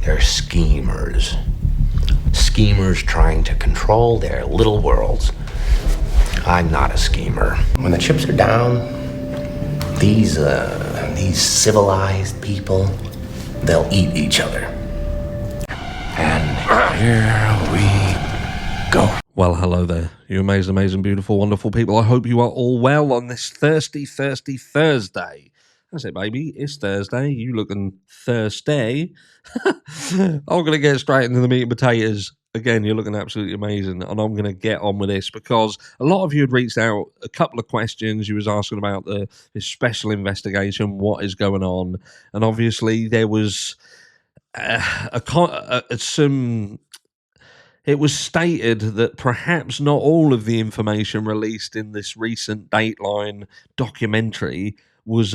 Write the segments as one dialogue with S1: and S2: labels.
S1: They're schemers. Schemers trying to control their little worlds. I'm not a schemer. When the chips are down, these civilized people, they'll eat each other. And here we go.
S2: Well, hello there, you amazing, beautiful, wonderful people. I hope you are all well on this thirsty Thursday. That's it, baby. It's Thursday. You looking thirsty? I'm going to get straight into the meat and potatoes. Again, you're looking absolutely amazing, and I'm going to get on with this because a lot of you had reached out a couple of questions. You was asking about this special investigation, what is going on, and obviously there was it was stated that perhaps not all of the information released in this recent Dateline documentary was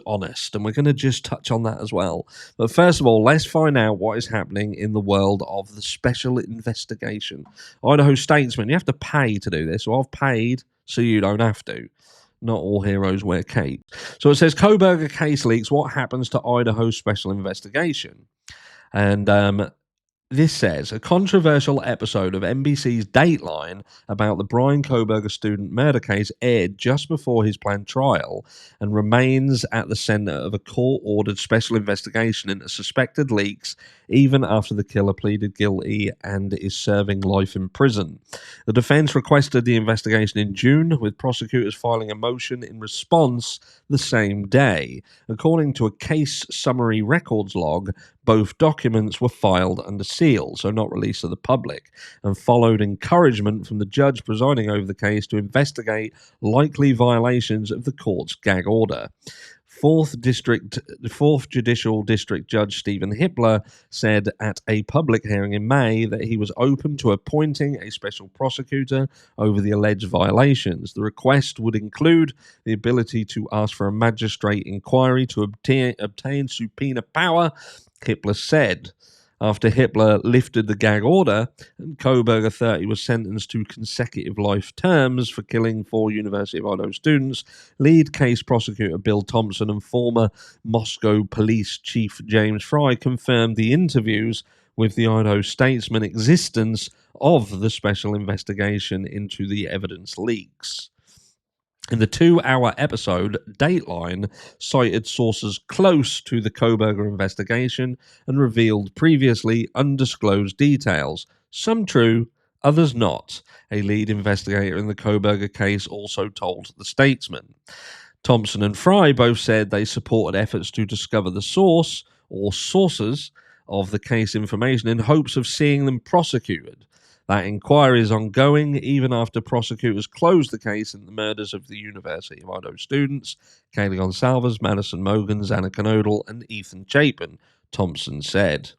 S2: honest, and we're going to just touch on that as well. But first of all, let's find out what is happening in the world of the special investigation. Idaho Statesman, you have to pay to do this, so I've paid so you don't have to. Not all heroes wear capes. So it says, Kohberger case leaks, what happens to Idaho special investigation? And this says, a controversial episode of NBC's Dateline about the Bryan Kohberger student murder case aired just before his planned trial and remains at the center of a court-ordered special investigation into suspected leaks even after the killer pleaded guilty and is serving life in prison. The defense requested the investigation in June, with prosecutors filing a motion in response the same day. According to a case summary records log, both documents were filed under seal, so not released to the public, and followed encouragement from the judge presiding over the case to investigate likely violations of the court's gag order. Fourth Judicial District Judge Stephen Hippler said at a public hearing in May that he was open to appointing a special prosecutor over the alleged violations. The request would include the ability to ask for a magistrate inquiry to obtain subpoena power, Hippler said. After Hippler lifted the gag order, Kohberger 30 was sentenced to consecutive life terms for killing 4 University of Idaho students. Lead case prosecutor Bill Thompson and former Moscow Police Chief James Fry confirmed the interviews with the Idaho Statesman existence of the special investigation into the evidence leaks. In the 2-hour episode, Dateline cited sources close to the Kohberger investigation and revealed previously undisclosed details, some true, others not. A lead investigator in the Kohberger case also told the Statesman. Thompson and Fry both said they supported efforts to discover the source or sources of the case information in hopes of seeing them prosecuted. That inquiry is ongoing even after prosecutors closed the case in the murders of the University of Idaho students, Kaylee Gonsalves, Madison Mogans, Anna Knodel, and Ethan Chapin, Thompson said.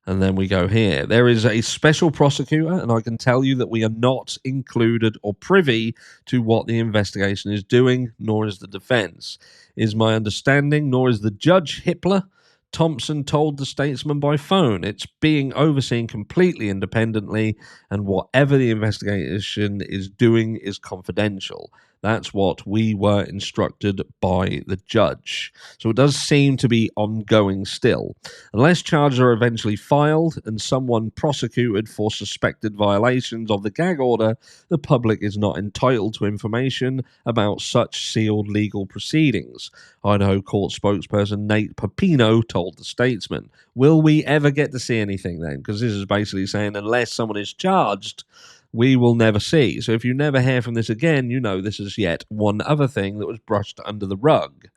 S2: And then we go here. There is a special prosecutor, and I can tell you that we are not included or privy to what the investigation is doing, nor is the defense. Is my understanding, nor is the judge Hippler. Thompson told the Statesman by phone. It's being overseen completely independently, and whatever the investigation is doing is confidential. That's what we were instructed by the judge. So it does seem to be ongoing still. Unless charges are eventually filed and someone prosecuted for suspected violations of the gag order, the public is not entitled to information about such sealed legal proceedings. Idaho court spokesperson Nate Pepino told the Statesman. Will we ever get to see anything then? Because this is basically saying unless someone is charged, we will never see. So if you never hear from this again, you know this is yet one other thing that was brushed under the rug.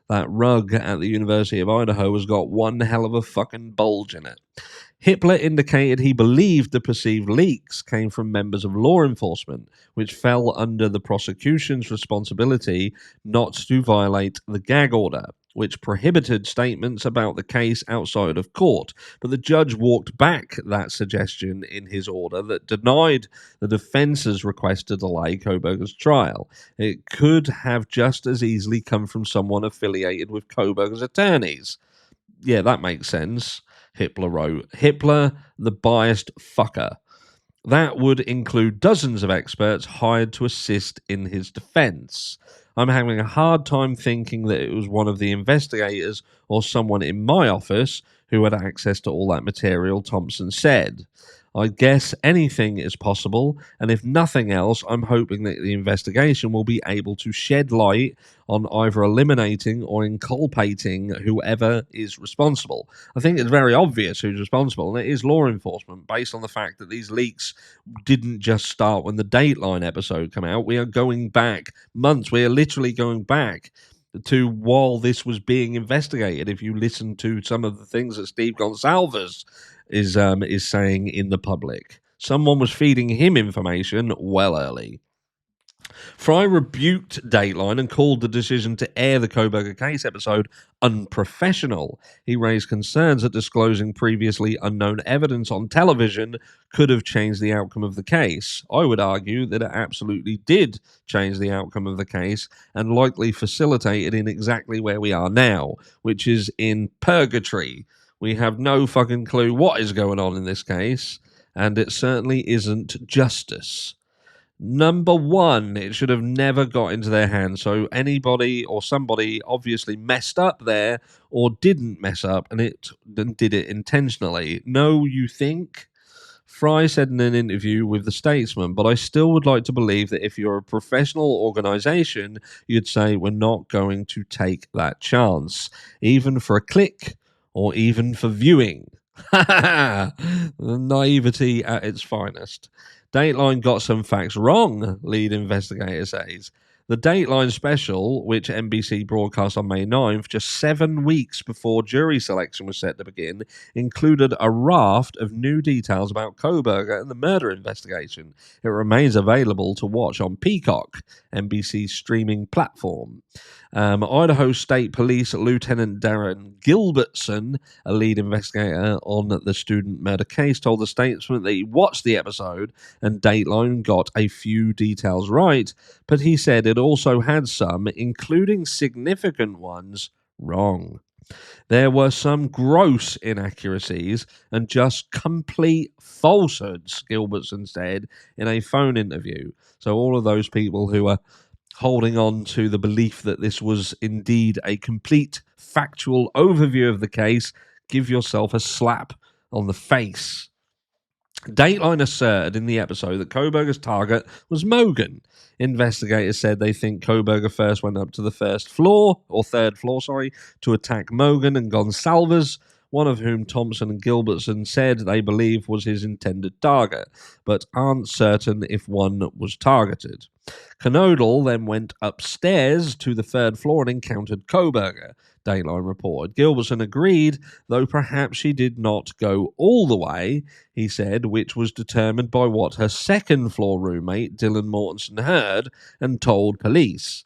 S2: That rug at the University of Idaho has got one hell of a fucking bulge in it. Hippler indicated he believed the perceived leaks came from members of law enforcement, which fell under the prosecution's responsibility not to violate the gag order, which prohibited statements about the case outside of court. But the judge walked back that suggestion in his order that denied the defense's request to delay Kohberger's trial. It could have just as easily come from someone affiliated with Kohberger's attorneys. Yeah, that makes sense, Hippler wrote. Hippler, the biased fucker. That would include dozens of experts hired to assist in his defense. I'm having a hard time thinking that it was one of the investigators or someone in my office who had access to all that material, Thompson said. I guess anything is possible, and if nothing else, I'm hoping that the investigation will be able to shed light on either eliminating or inculpating whoever is responsible. I think it's very obvious who's responsible, and it is law enforcement, based on the fact that these leaks didn't just start when the Dateline episode came out. We are going back months. We are literally going back to while this was being investigated. If you listen to some of the things that Steve Gonsalves is saying in the public, someone was feeding him information well early. Fry rebuked Dateline and called the decision to air the Kohberger case episode unprofessional. He raised concerns that disclosing previously unknown evidence on television could have changed the outcome of the case. I would argue that it absolutely did change the outcome of the case and likely facilitated in exactly where we are now, which is in purgatory. We have no fucking clue what is going on in this case, and it certainly isn't justice. Number one, it should have never got into their hands. So anybody or somebody obviously messed up there or didn't mess up and did it intentionally. No, you think? Fry said in an interview with The Statesman, but I still would like to believe that if you're a professional organisation, you'd say we're not going to take that chance, even for a click or even for viewing. Naivety at its finest. Dateline got some facts wrong, lead investigator says. The Dateline special, which NBC broadcast on May 9th, just 7 weeks before jury selection was set to begin, included a raft of new details about Kohberger and the murder investigation. It remains available to watch on Peacock, NBC's streaming platform. Idaho State Police Lieutenant Darren Gilbertson, a lead investigator on the student murder case, told The Statesman that he watched the episode and Dateline got a few details right, but he said it also had some, including significant ones, wrong. There were some gross inaccuracies and just complete falsehoods, Gilbertson said in a phone interview. So all of those people who are holding on to the belief that this was indeed a complete factual overview of the case, give yourself a slap on the face. Dateline asserted in the episode that Kohberger's target was Mogan. Investigators said they think Kohberger first went up to the third floor, to attack Mogan and Gonsalves, one of whom Thompson and Gilbertson said they believe was his intended target, but aren't certain if one was targeted. Knodel then went upstairs to the third floor and encountered Kohberger, Dateline reported. Gilbertson agreed, though perhaps she did not go all the way, he said, which was determined by what her second-floor roommate, Dylan Mortensen, heard and told police.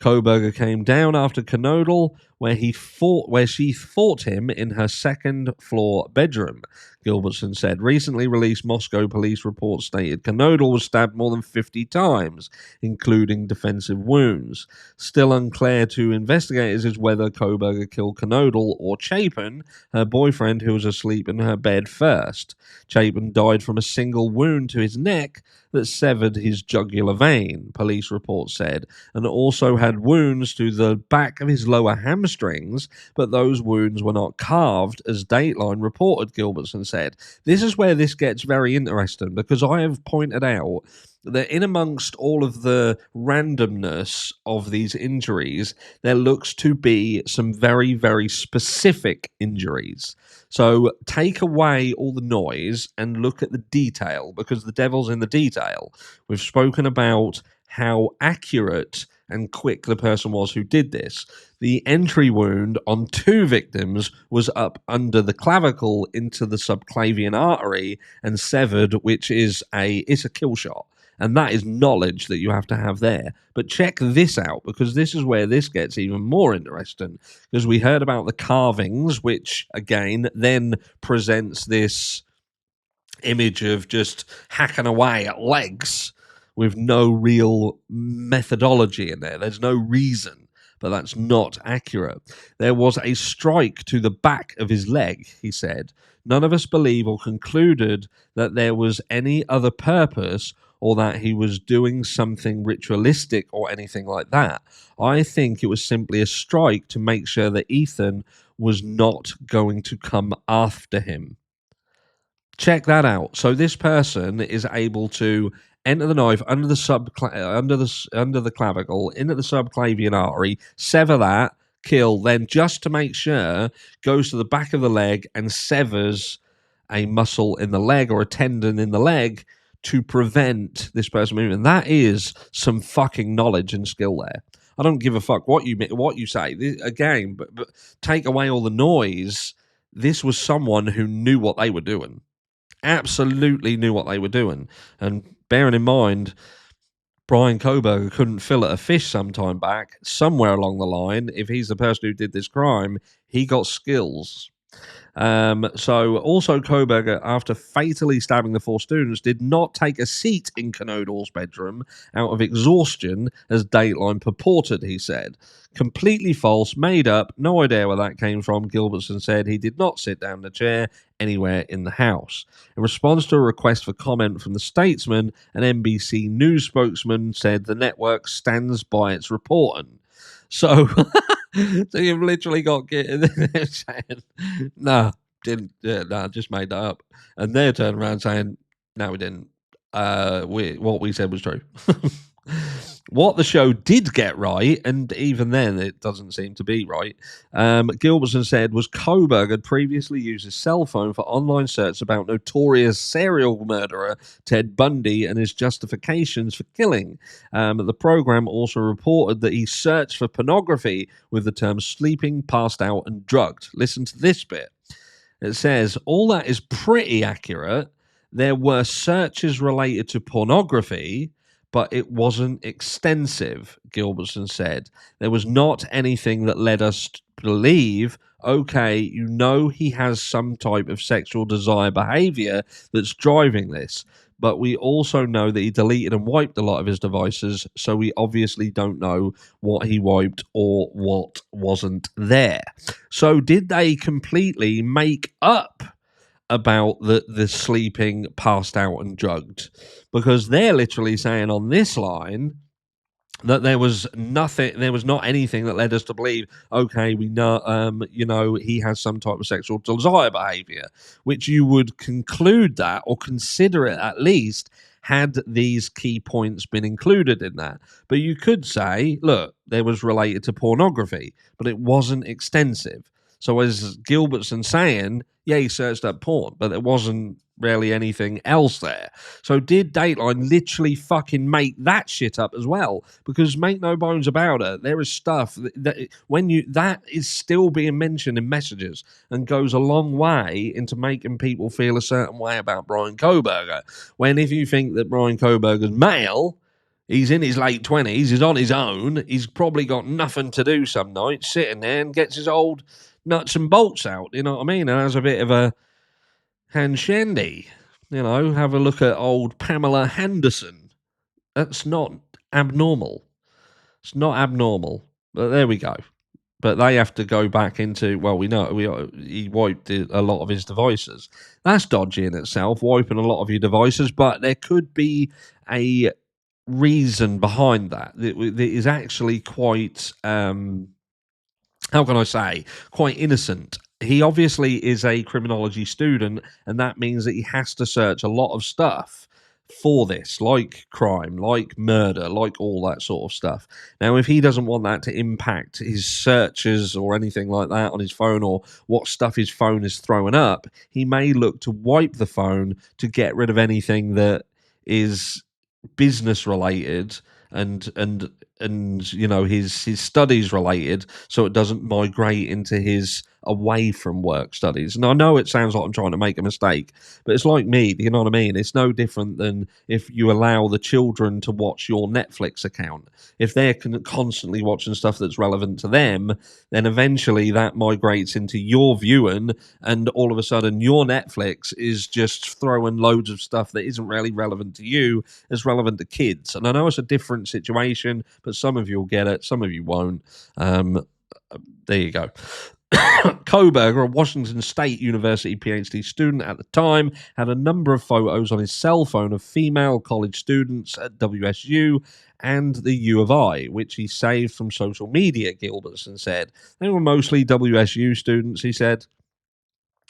S2: Kohberger came down after Knodel, where she fought him in her second-floor bedroom, Gilbertson said. Recently released Moscow police reports stated Knodel was stabbed more than 50 times, including defensive wounds. Still unclear to investigators is whether Kohberger killed Knodel or Chapin, her boyfriend who was asleep in her bed first. Chapin died from a single wound to his neck that severed his jugular vein, police reports said, and also had wounds to the back of his lower hamstrings, but those wounds were not carved, as Dateline reported, Gilbertson said. This is where this gets very interesting, because I have pointed out that in amongst all of the randomness of these injuries, there looks to be some very, very specific injuries. So take away all the noise and look at the detail, because the devil's in the detail. We've spoken about how accurate and quick the person was who did this. The entry wound on 2 victims was up under the clavicle into the subclavian artery and severed, which is it's a kill shot. And that is knowledge that you have to have there. But check this out, because this is where this gets even more interesting. Because we heard about the carvings, which, again, then presents this image of just hacking away at legs with no real methodology in there. There's no reason, but that's not accurate. There was a strike to the back of his leg, he said. None of us believe or concluded that there was any other purpose or that he was doing something ritualistic or anything like that. I think it was simply a strike to make sure that Ethan was not going to come after him. Check that out. So this person is able to enter the knife under the clavicle, into the subclavian artery, sever that, kill, then just to make sure, goes to the back of the leg and severs a muscle in the leg or a tendon in the leg to prevent this person moving. That is some fucking knowledge and skill there. I don't give a fuck what you say. Again, but take away all the noise. This was someone who knew what they were doing. Absolutely knew what they were doing. And bearing in mind, Bryan Kohberger couldn't fillet a fish some time back. Somewhere along the line, if he's the person who did this crime, he got skills. So also Kohberger, after fatally stabbing the 4 students, did not take a seat in Knodal's bedroom out of exhaustion, as Dateline purported, he said. Completely false, made up, no idea where that came from. Gilbertson said he did not sit down in a chair anywhere in the house. In response to a request for comment from the Statesman, an NBC News spokesman said the network stands by its reporting. So, so you've literally got saying, no, didn't, just made that up. And they're turning around saying, no, we didn't. What we said was true. What the show did get right, and even then it doesn't seem to be right, Gilbertson said, was Kohberger had previously used his cell phone for online search about notorious serial murderer Ted Bundy and his justifications for killing. The program also reported that he searched for pornography with the terms sleeping, passed out, and drugged. Listen to this bit. It says, all that is pretty accurate. There were searches related to pornography, but it wasn't extensive, Gilbertson said. There was not anything that led us to believe, okay, you know he has some type of sexual desire behavior that's driving this. But we also know that he deleted and wiped a lot of his devices, so we obviously don't know what he wiped or what wasn't there. So did they completely make up about the sleeping, passed out, and drugged? Because they're literally saying on this line that there was not anything that led us to believe, okay, we know, he has some type of sexual desire behavior, which you would conclude that, or consider it at least, had these key points been included in that. But you could say, look, there was related to pornography, but it wasn't extensive. So as Gilbertson's saying, yeah, he searched up porn, but there wasn't really anything else there. So did Dateline literally fucking make that shit up as well? Because make no bones about it, there is stuff that is still being mentioned in messages and goes a long way into making people feel a certain way about Bryan Kohberger. When if you think that Bryan Kohberger's male, he's in his late 20s, he's on his own, he's probably got nothing to do some nights, sitting there and gets his old nuts and bolts out, you know what I mean? And has a bit of a hand shandy, have a look at old Pamela Henderson. That's not abnormal. It's not abnormal. But there we go. But they have to go back into, well, we know he wiped a lot of his devices. That's dodgy in itself, wiping a lot of your devices, but there could be a reason behind that. It is actually quite, how can I say, quite innocent. He obviously is a criminology student, and that means that he has to search a lot of stuff for this, like crime, like murder, like all that sort of stuff. Now, if he doesn't want that to impact his searches or anything like that on his phone, or what stuff his phone is throwing up, he may look to wipe the phone to get rid of anything that is business related and his studies related, so it doesn't migrate into his away from work studies. And I know it sounds like I'm trying to make a mistake, but it's like me, you know what I mean? It's no different than if you allow the children to watch your Netflix account. If they're constantly watching stuff that's relevant to them, then eventually that migrates into your viewing, and all of a sudden your Netflix is just throwing loads of stuff that isn't really relevant to you, as relevant to kids. And I know it's a different situation, but some of you will get it, some of you won't. There you go. Kohberger, a Washington State University PhD student at the time, had a number of photos on his cell phone of female college students at WSU and the U of I, which he saved from social media, Gilbertson said. They were mostly WSU students, he said.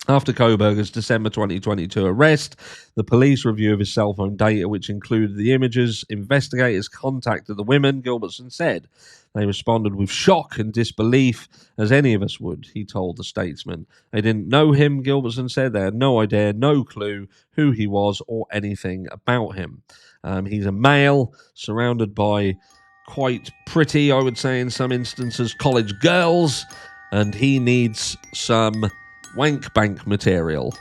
S2: After Kohberger's December 2022 arrest, the police review of his cell phone data, which included the images, investigators contacted the women, Gilbertson said. They responded with shock and disbelief, as any of us would, he told the Statesman. They didn't know him, Gilbertson said. They had no idea, no clue who he was or anything about him. He's a male, surrounded by quite pretty, I would say in some instances, college girls, and he needs some wank bank material.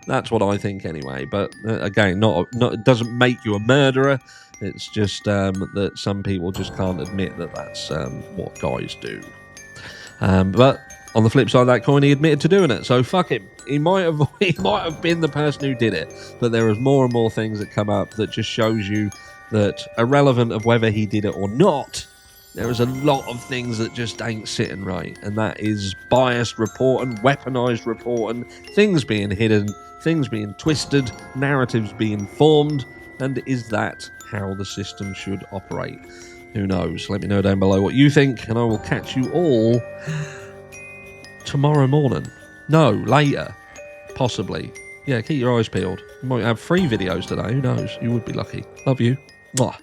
S2: That's what I think anyway. But again, not it doesn't make you a murderer. It's just that some people just can't admit that that's what guys do. But on the flip side of that coin, he admitted to doing it. So fuck him. He might have been the person who did it. But there is more and more things that come up that just shows you that, irrelevant of whether he did it or not, there is a lot of things that just ain't sitting right, and that is biased reporting, weaponized reporting, things being hidden, things being twisted, narratives being formed, and is that how the system should operate? Who knows? Let me know down below what you think, and I will catch you all tomorrow morning. No, later. Possibly. Yeah, keep your eyes peeled. You might have 3 videos today, who knows? You would be lucky. Love you. Mwah.